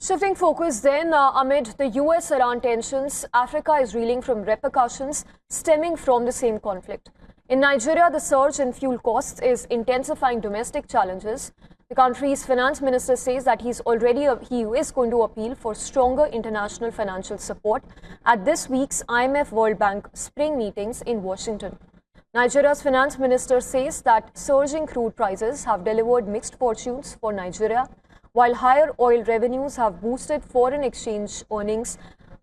Shifting focus then, amid the US-Iran tensions, Africa is reeling from repercussions stemming from the same conflict. In Nigeria, the surge in fuel costs is intensifying domestic challenges. The country's finance minister says that he is going to appeal for stronger international financial support at this week's IMF World Bank spring meetings in Washington. Nigeria's finance minister says that surging crude prices have delivered mixed fortunes for Nigeria. While higher oil revenues have boosted foreign exchange earnings,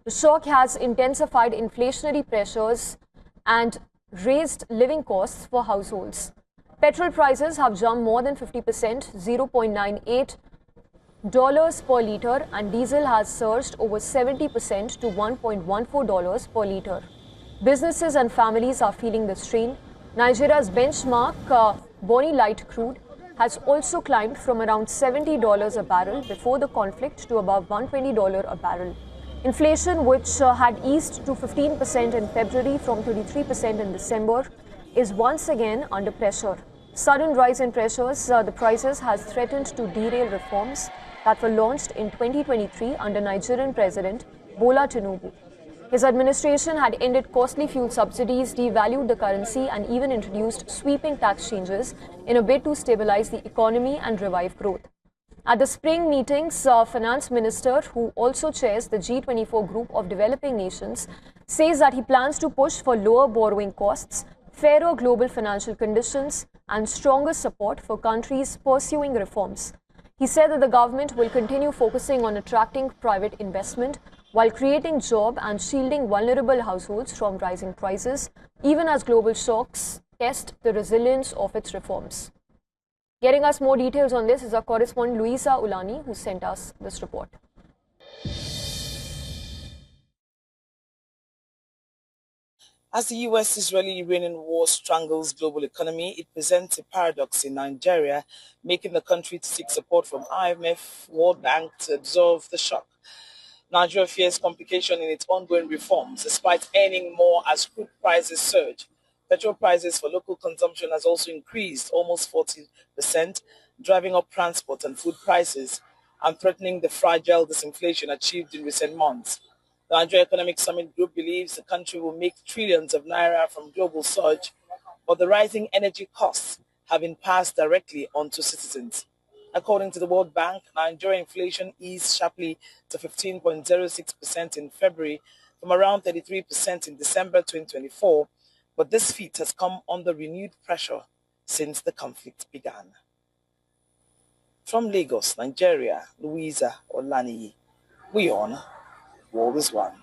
the shock has intensified inflationary pressures and raised living costs for households. Petrol prices have jumped more than 50%, $0.98 per litre, and diesel has surged over 70% to $1.14 per litre. Businesses and families are feeling the strain. Nigeria's benchmark Bonny Light crude has also climbed from around $70 a barrel before the conflict to above $120 a barrel. Inflation, which had eased to 15% in February from 23% in December, is once again under pressure. Sudden rise in the prices has threatened to derail reforms that were launched in 2023 under Nigerian President Bola Tinubu. His administration had ended costly fuel subsidies, devalued the currency, and even introduced sweeping tax changes in a bid to stabilize the economy and revive growth. At the spring meetings, Finance Minister, who also chairs the G24 group of developing nations, says that he plans to push for lower borrowing costs, fairer global financial conditions, and stronger support for countries pursuing reforms. He said that the government will continue focusing on attracting private investment while creating jobs and shielding vulnerable households from rising prices, even as global shocks test the resilience of its reforms. Getting us more details on this is our correspondent Louisa Ulani, who sent us this report. As the US-Israeli-Iranian war strangles global economy, it presents a paradox in Nigeria, making the country to seek support from IMF, World Bank to absorb the shock. Nigeria fears complication in its ongoing reforms, despite earning more as crude prices surge. Petrol prices for local consumption has also increased almost 40%, driving up transport and food prices and threatening the fragile disinflation achieved in recent months. The Nigeria Economic Summit Group believes the country will make trillions of naira from global surge, but the rising energy costs have been passed directly onto citizens. According to the World Bank, Nigeria inflation eased sharply to 15.06% in February from around 33% in December 2024, but this feat has come under renewed pressure since the conflict began. From Lagos, Nigeria, Louisa Olaniyi, WION, World is One.